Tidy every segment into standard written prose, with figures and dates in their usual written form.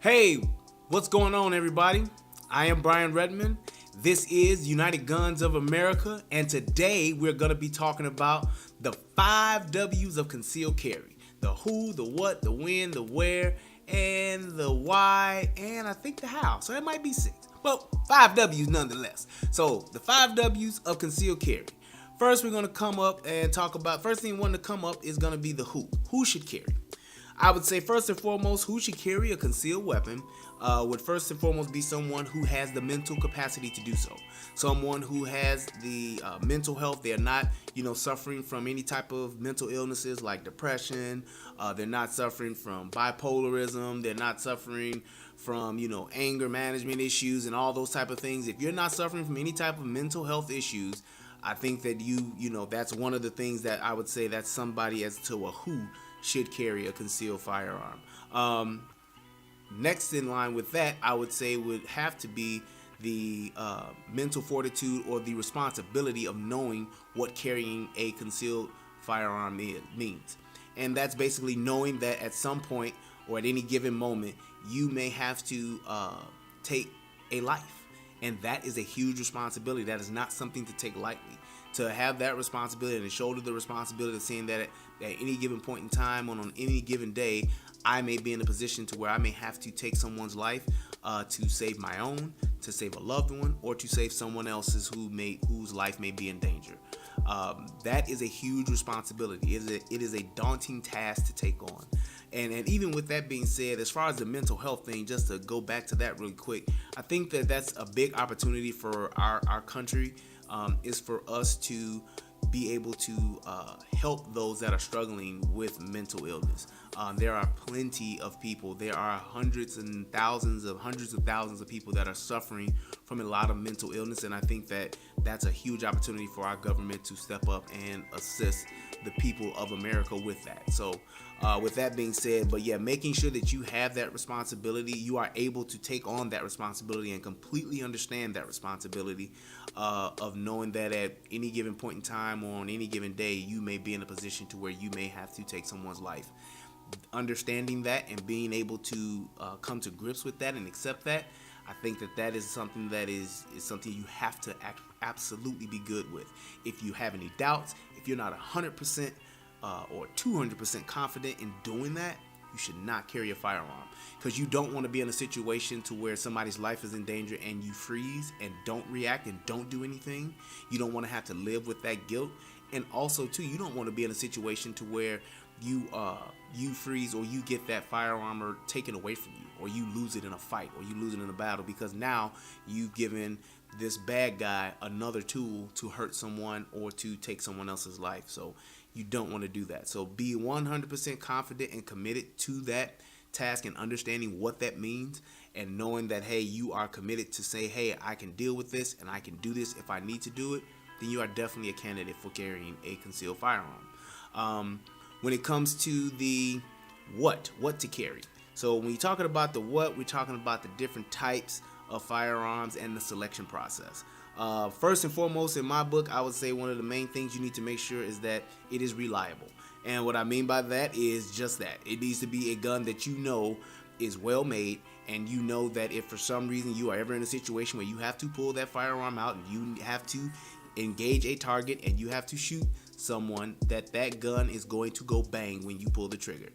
Hey, what's going on, everybody? I am Brian Redmond. This is United Guns of America, and today we're going to be talking about the 5 W's of concealed carry: the who, the what, the when, the where, and the why, and I think the how. So that might be six, but 5 W's nonetheless. So, the 5 W's of concealed carry. First, we're going to come up and talk about, first thing we want to come up is going to be the who. Who should carry? I would say first and foremost, who should carry a concealed weapon would first and foremost be someone who has the mental capacity to do so. Someone who has the mental health. They're not, suffering from any type of mental illnesses like depression. They're not suffering from bipolarism. They're not suffering from, anger management issues and all those type of things. If you're not suffering from any type of mental health issues, I think that that's one of the things that I would say that's somebody as to a who should carry a concealed firearm. Next in line with that, I would say would have to be the mental fortitude or the responsibility of knowing what carrying a concealed firearm means. And that's basically knowing that at some point or at any given moment, you may have to take a life. And that is a huge responsibility. That is not something to take lightly. To have that responsibility and to shoulder the responsibility of saying that at any given point in time, on any given day, I may be in a position to where I may have to take someone's life to save my own, to save a loved one, or to save someone else's whose life may be in danger. That is a huge responsibility. It is a daunting task to take on. And even with that being said, as far as the mental health thing, just to go back to that really quick, I think that that's a big opportunity for our country, is for us to be able to help those that are struggling with mental illness. There are plenty of people. There are hundreds of thousands of people that are suffering from a lot of mental illness, and I think that that's a huge opportunity for our government to step up and assist the people of America with that. So with that being said, but yeah, making sure that you have that responsibility, you are able to take on that responsibility and completely understand that responsibility of knowing that at any given point in time or on any given day, you may be in a position to where you may have to take someone's life. Understanding that and being able to come to grips with that and accept that, I think that is something that is something you have to absolutely be good with. If you have any doubts, if you're not 100% or 200% confident in doing that, you should not carry a firearm, because you don't want to be in a situation to where somebody's life is in danger and you freeze and don't react and don't do anything. You don't want to have to live with that guilt. And also too, you don't want to be in a situation to where you freeze or you get that firearm or taken away from you, or you lose it in a fight, or you lose it in a battle, because now you've given this bad guy another tool to hurt someone or to take someone else's life. So you don't want to do that. So be 100% confident and committed to that task and understanding what that means, and knowing that, hey, you are committed to say, hey, I can deal with this and I can do this if I need to do it. Then you are definitely a candidate for carrying a concealed firearm. When it comes to the what to carry. So when you're talking about the what, we're talking about the different types of firearms and the selection process. First and foremost, in my book, I would say one of the main things you need to make sure is that it is reliable. And what I mean by that is just that. It needs to be a gun that you know is well made, and you know that if for some reason you are ever in a situation where you have to pull that firearm out and you have to engage a target and you have to shoot someone, that gun is going to go bang when you pull the trigger.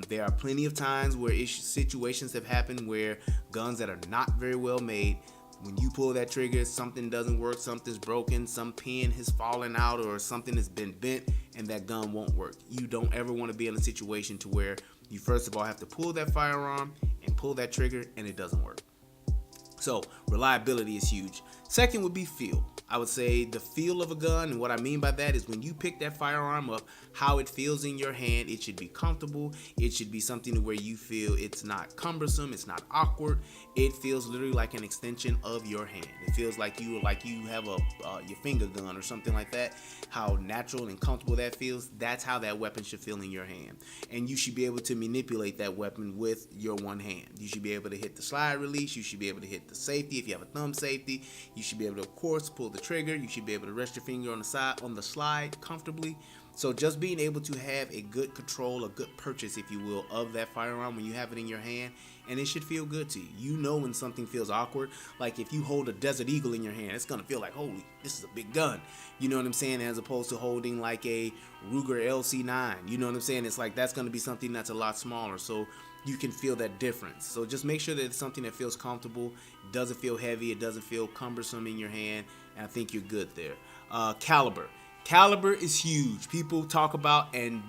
There are plenty of times where situations have happened where guns that are not very well made, when you pull that trigger, something doesn't work, something's broken, some pin has fallen out, or something has been bent, and that gun won't work. You don't ever want to be in a situation to where you first of all have to pull that firearm and pull that trigger and it doesn't work. So reliability is huge. Second would be feel. I would say the feel of a gun, and what I mean by that is when you pick that firearm up, how it feels in your hand. It should be comfortable. It should be something where you feel it's not cumbersome, it's not awkward. It feels literally like an extension of your hand. It feels like you have your finger gun or something like that. How natural and comfortable that feels. That's how that weapon should feel in your hand, and you should be able to manipulate that weapon with your one hand. You should be able to hit the slide release. You should be able to hit the safety if you have a thumb safety. You should be able to, of course, pull the trigger. You should be able to rest your finger on the slide comfortably. So just being able to have a good control, a good purchase, if you will, of that firearm when you have it in your hand, and it should feel good to you. You know when something feels awkward. Like if you hold a Desert Eagle in your hand, it's gonna feel like, holy, this is a big gun. You know what I'm saying? As opposed to holding like a Ruger LC9. You know what I'm saying? It's like that's gonna be something that's a lot smaller. So you can feel that difference. So just make sure that it's something that feels comfortable, doesn't feel heavy, it doesn't feel cumbersome in your hand, and I think you're good there. Caliber. Caliber is huge. People talk about and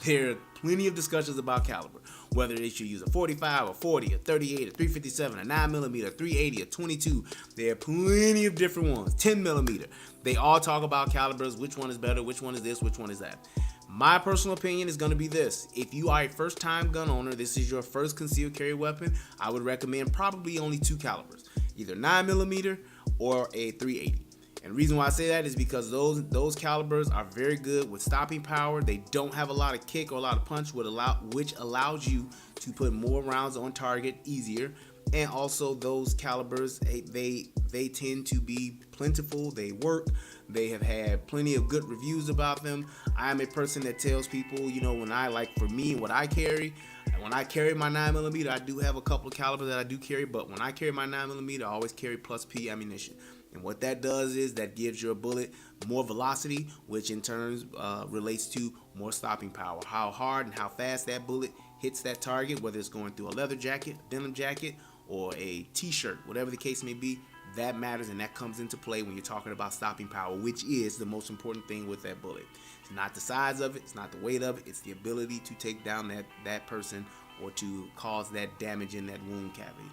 there are plenty of discussions about caliber. Whether they should use a 45, a 40, a 38, a 357, a 9mm, a 380, a 22. There are plenty of different ones. 10mm. They all talk about calibers. Which one is better? Which one is this? Which one is that? My personal opinion is going to be this. If you are a first-time gun owner, this is your first concealed carry weapon, I would recommend probably only 2 calibers. Either 9mm or a 380. And the reason why I say that is because those calibers are very good with stopping power. They don't have a lot of kick or a lot of punch, which allows you to put more rounds on target easier. And also those calibers, they tend to be plentiful. They work. They have had plenty of good reviews about them. I am a person that tells people, when I for me, what I carry. When I carry my 9mm, I do have a couple of calibers that I do carry, but when I carry my 9mm, I always carry plus P ammunition. And what that does is that gives your bullet more velocity, which in turn relates to more stopping power. How hard and how fast that bullet hits that target, whether it's going through a leather jacket, denim jacket, or a t-shirt, whatever the case may be, that matters, and that comes into play when you're talking about stopping power, which is the most important thing with that bullet. It's not the size of it, it's not the weight of it, it's the ability to take down that person or to cause that damage in that wound cavity.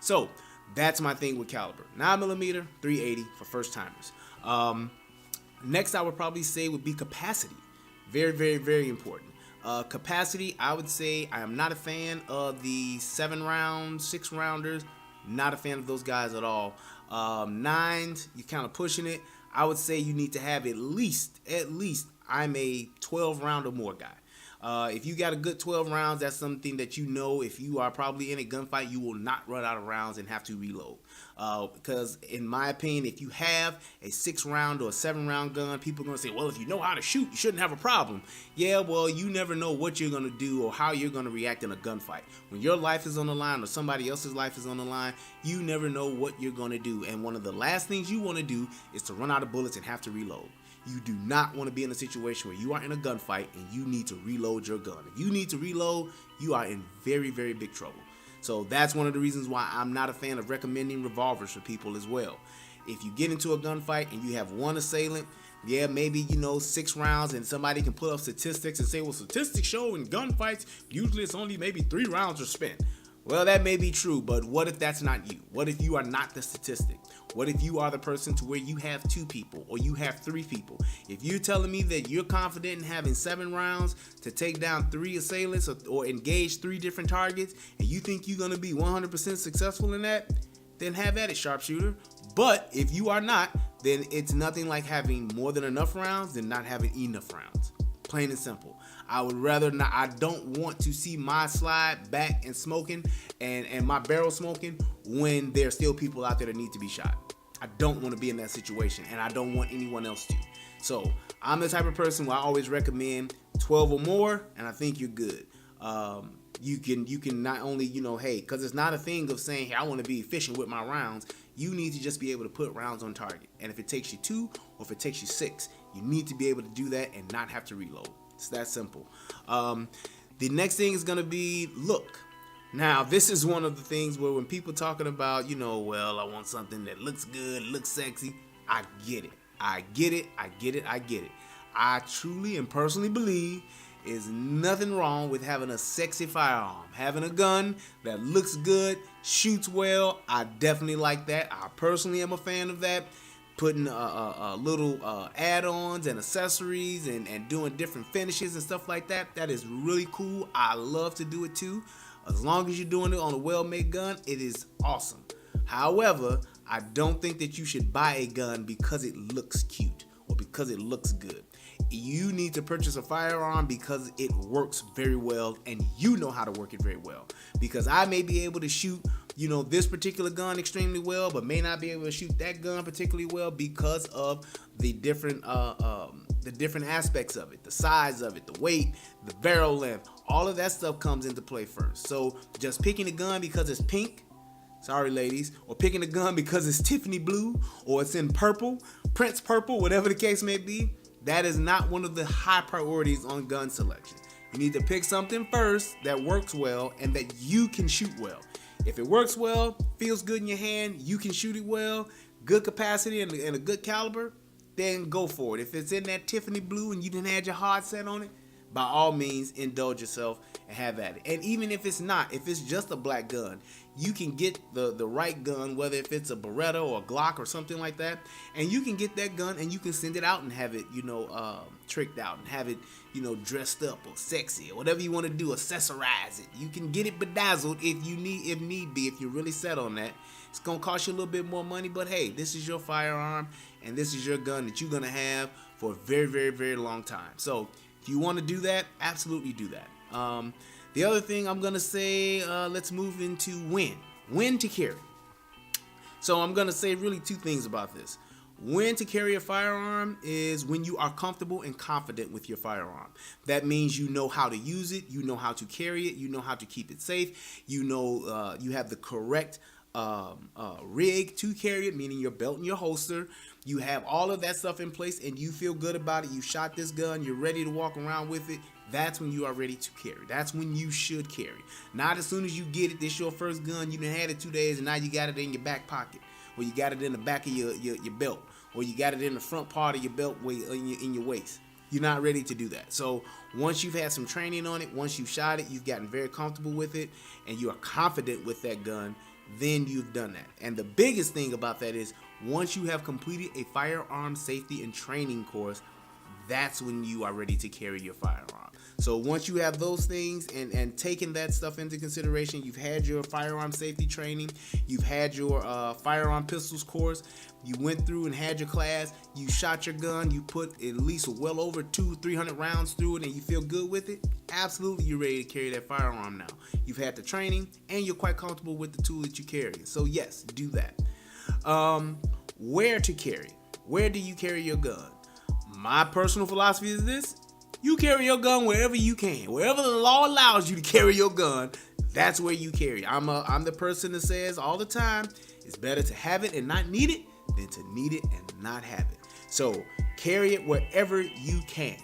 So that's my thing with caliber. 9mm, 380 for first timers. Next I would probably say would be capacity. Very, very, very important. Capacity, I would say I am not a fan of the 7-round, 6-rounders. Not a fan of those guys at all. 9s, you're kind of pushing it. I would say you need to have at least, I'm a 12-round or more guy. If you got a good 12 rounds, that's something that if you are probably in a gunfight, you will not run out of rounds and have to reload. Because in my opinion, if you have a 6-round or a 7-round gun, people are going to say, well, if you know how to shoot, you shouldn't have a problem. Yeah, well, you never know what you're going to do or how you're going to react in a gunfight. When your life is on the line or somebody else's life is on the line, you never know what you're going to do. And one of the last things you want to do is to run out of bullets and have to reload. You do not want to be in a situation where you are in a gunfight and you need to reload your gun. If you need to reload, you are in very, very big trouble. So that's one of the reasons why I'm not a fan of recommending revolvers for people as well. If you get into a gunfight and you have one assailant, yeah, maybe, 6 rounds, and somebody can put up statistics and say, well, statistics show in gunfights, usually it's only maybe 3 rounds are spent. Well, that may be true, but what if that's not you? What if you are not the statistic? What if you are the person to where you have 2 people or you have 3 people? If you're telling me that you're confident in having 7 rounds to take down 3 assailants or engage 3 different targets, and you think you're going to be 100% successful in that, then have at it, sharpshooter. But if you are not, then it's nothing like having more than enough rounds than not having enough rounds. Plain and simple. I would rather not. I don't want to see my slide back and smoking and my barrel smoking when there's still people out there that need to be shot. I don't want to be in that situation, and I don't want anyone else to. So I'm the type of person where I always recommend 12 or more, and I think you're good. You can not only, hey, because it's not a thing of saying, hey, I want to be efficient with my rounds. You need to just be able to put rounds on target. And if it takes you 2 or if it takes you 6, you need to be able to do that and not have to reload. It's that simple. The next thing is going to be look. Now, this is one of the things where when people talking about, well, I want something that looks good, looks sexy. I get it. I truly and personally believe is nothing wrong with having a sexy firearm. Having a gun that looks good, shoots well, I definitely like that. I personally am a fan of that. Putting little add-ons and accessories and doing different finishes and stuff like that. That is really cool. I love to do it too. As long as you're doing it on a well-made gun, it is awesome. However, I don't think that you should buy a gun because it looks cute or because it looks good. You need to purchase a firearm because it works very well and you know how to work it very well. Because I may be able to shoot this particular gun extremely well, but may not be able to shoot that gun particularly well because of the different the different aspects of it, the size of it, the weight, the barrel length, all of that stuff comes into play first. So just picking a gun because it's pink, sorry ladies, or picking a gun because it's Tiffany blue or it's in purple, Prince purple, whatever the case may be, that is not one of the high priorities on gun selection. You need to pick something first that works well and that you can shoot well. If it works well, feels good in your hand, you can shoot it well, good capacity and a good caliber, then go for it. If it's in that Tiffany blue and you didn't have your heart set on it, by all means, indulge yourself and have at it. And even if it's not, if it's just a black gun, you can get the right gun, whether if it's a Beretta or a Glock or something like that, and you can get that gun and you can send it out and have it, tricked out and have it, dressed up or sexy or whatever you want to do, accessorize it. You can get it bedazzled if need be, if you're really set on that. It's going to cost you a little bit more money, but hey, this is your firearm and this is your gun that you're going to have for a very, very, very long time. So if you want to do that, absolutely do that. The other thing I'm going to say, let's move into when to carry. So I'm going to say really two things about this. When to carry a firearm is when you are comfortable and confident with your firearm. That means you know how to use it, you know how to carry it, you know how to keep it safe, you know you have the correct rig to carry it, meaning your belt and your holster. You have all of that stuff in place and you feel good about it. You shot this gun, you're ready to walk around with it. That's when you are ready to carry. That's when you should carry. Not as soon as you get it, this your first gun, you done had it 2 days and now you got it in your back pocket, or you got it in the back of your belt, or you got it in the front part of your belt in your waist. You're not ready to do that. So once you've had some training on it, once you've shot it, you've gotten very comfortable with it, and you are confident with that gun, then you've done that. And the biggest thing about that is once you have completed a firearm safety and training course, that's when you are ready to carry your firearm. So once you have those things and taken that stuff into consideration, you've had your firearm safety training, you've had your firearm pistols course, you went through and had your class, you shot your gun, you put at least well over 200-300 rounds through it, and you feel good with it, absolutely you're ready to carry that firearm now. You've had the training and you're quite comfortable with the tool that you carry. So yes, do that. Where to carry? Where do you carry your gun? My personal philosophy is this: you carry your gun wherever you can. Wherever the law allows you to carry your gun, that's where you carry. I'm the person that says all the time, it's better to have it and not need it than to need it and not have it. So carry it wherever you can.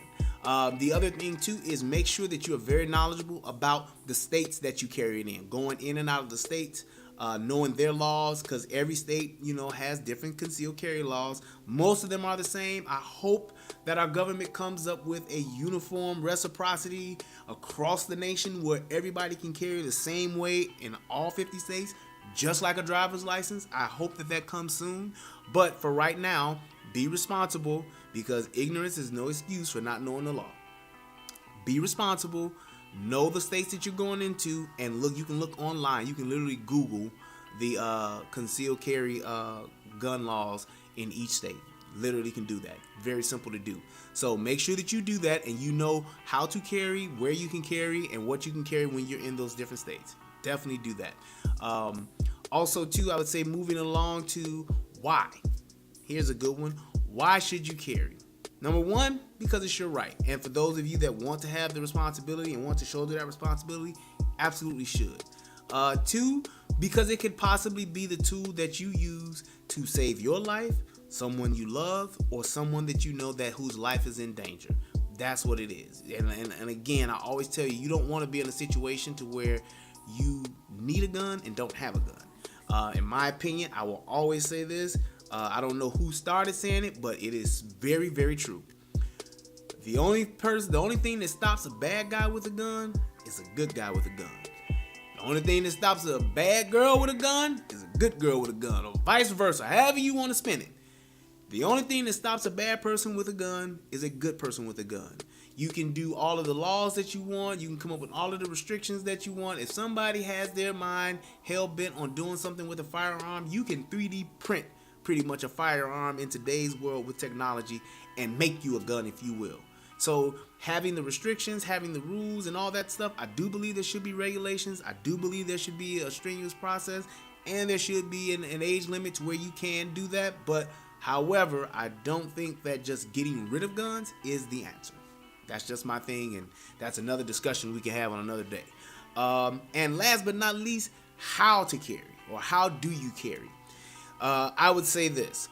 The other thing too is make sure that you are very knowledgeable about the states that you carry it in. Going in and out of the states, knowing their laws, because every state, has different concealed carry laws. Most of them are the same. I hope that our government comes up with a uniform reciprocity across the nation where everybody can carry the same way in all 50 states, just like a driver's license. I hope that comes soon. But for right now, be responsible, because ignorance is no excuse for not knowing the law. Be responsible. Know the states that you're going into, and look. You can look online. You can literally Google the concealed carry gun laws in each state. Literally can do that. Very simple to do. So make sure that you do that, and you know how to carry, where you can carry, and what you can carry when you're in those different states. Definitely do that. Also, too, I would say moving along to why. Here's a good one. Why should you carry? Number one, because it's your right. And for those of you that want to have the responsibility and want to shoulder that responsibility, absolutely should. Two, because it could possibly be the tool that you use to save your life, someone you love, or someone that you know that whose life is in danger. That's what it is. And again, I always tell you, you don't want to be in a situation to where you need a gun and don't have a gun. In my opinion, I will always say this. I don't know who started saying it, but it is very, very true. The only thing that stops a bad guy with a gun is a good guy with a gun. The only thing that stops a bad girl with a gun is a good girl with a gun, or vice versa, however you want to spin it. The only thing that stops a bad person with a gun is a good person with a gun. You can do all of the laws that you want. You can come up with all of the restrictions that you want. If somebody has their mind hell-bent on doing something with a firearm, you can 3D print pretty much a firearm in today's world with technology and make you a gun, if you will. So having the restrictions, having the rules and all that stuff, I do believe there should be regulations. I do believe there should be a strenuous process, and there should be an age limit to where you can do that. But However, I don't think that just getting rid of guns is the answer. That's just my thing, and that's another discussion we can have on another day. And last but not least, how to carry, or how do you carry? I would say this: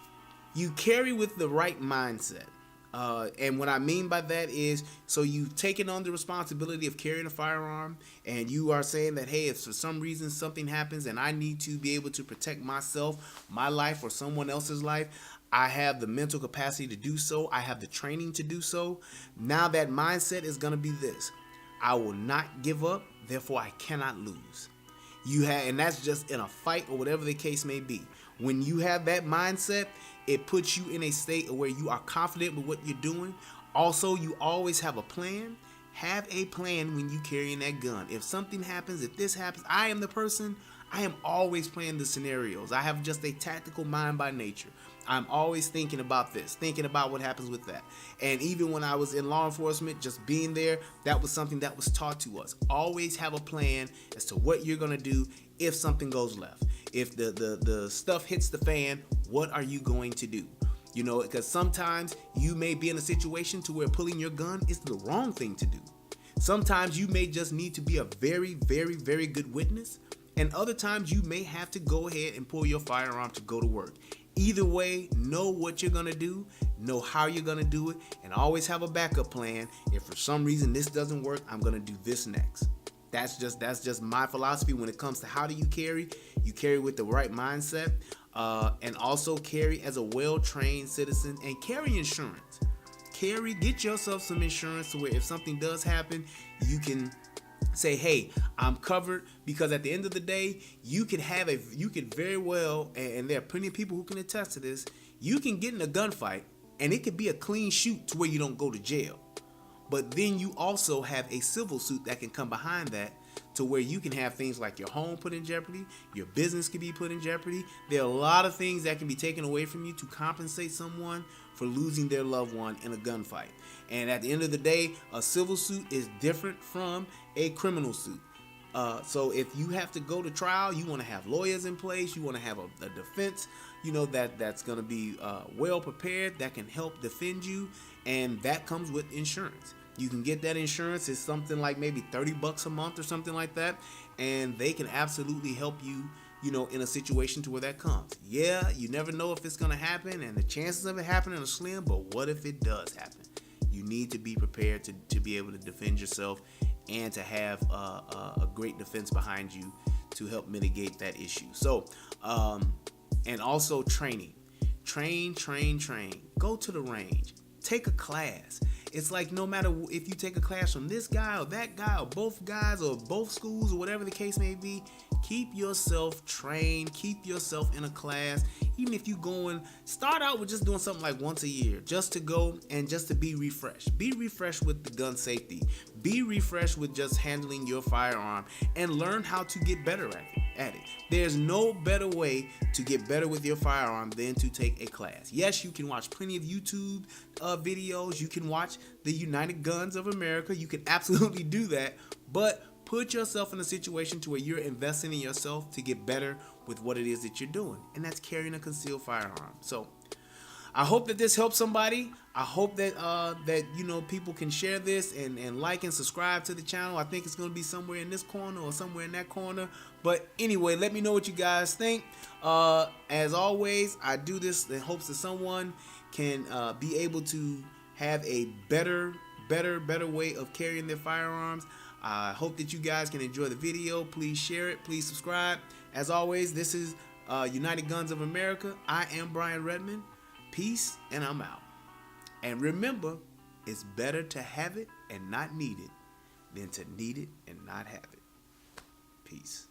you carry with the right mindset. And what I mean by that is, so you've taken on the responsibility of carrying a firearm, and you are saying that, hey, if for some reason something happens and I need to be able to protect myself, my life, or someone else's life, I have the mental capacity to do so. I have the training to do so. Now that mindset is going to be this: I will not give up, therefore I cannot lose. And that's just in a fight or whatever the case may be. When you have that mindset, it puts you in a state where you are confident with what you're doing. Also, you always have a plan. Have a plan when you carrying that gun. If something happens, if this happens, I am the person. I am always playing the scenarios. I have just a tactical mind by nature. I'm always thinking about this, thinking about what happens with that. And even when I was in law enforcement, just being there, that was something that was taught to us. Always have a plan as to what you're going to do if something goes left. If the stuff hits the fan, what are you going to do? You know, because sometimes you may be in a situation to where pulling your gun is the wrong thing to do. Sometimes you may just need to be a very, very, very good witness. And other times you may have to go ahead and pull your firearm to go to work. Either way, know what you're going to do, know how you're going to do it, and always have a backup plan. If for some reason this doesn't work, I'm going to do this next. That's just my philosophy when it comes to how do you carry. You carry with the right mindset, and also carry as a well-trained citizen, and carry insurance. Get yourself some insurance to where if something does happen, you can say, hey, I'm covered, because at the end of the day, you can very well, and there are plenty of people who can attest to this, you can get in a gunfight and it could be a clean shoot to where you don't go to jail. But then you also have a civil suit that can come behind that to where you can have things like your home put in jeopardy, your business can be put in jeopardy. There are a lot of things that can be taken away from you to compensate someone for losing their loved one in a gunfight. And at the end of the day, a civil suit is different from a criminal suit. So if you have to go to trial, you want to have lawyers in place. You want to have a defense, that's going to be well prepared, that can help defend you, and that comes with insurance. You can get that insurance. It's something like maybe $30 a month or something like that, and they can absolutely help you, in a situation to where that comes. Yeah, you never know if it's going to happen, and the chances of it happening are slim, but what if it does happen? You need to be prepared to be able to defend yourself and to have a great defense behind you to help mitigate that issue. So, and also training. Train. Go to the range. Take a class. It's like no matter if you take a class from this guy or that guy or both guys or both schools or whatever the case may be, keep yourself trained, keep yourself in a class. Even if you start out with just doing something like once a year, just to go and just to be refreshed. Be refreshed with the gun safety. Be refreshed with just handling your firearm, and learn how to get better at it. There's no better way to get better with your firearm than to take a class. Yes, you can watch plenty of YouTube videos. You can watch the United Guns of America. You can absolutely do that, but put yourself in a situation to where you're investing in yourself to get better with what it is that you're doing, and that's carrying a concealed firearm. So I hope that this helps somebody. I hope that people can share this and like and subscribe to the channel. I think it's going to be somewhere in this corner or somewhere in that corner. But anyway, let me know what you guys think. As always, I do this in hopes that someone can be able to have a better way of carrying their firearms. I hope that you guys can enjoy the video. Please share it. Please subscribe. As always, this is United Guns of America. I am Brian Redmond. Peace, and I'm out. And remember, it's better to have it and not need it than to need it and not have it. Peace.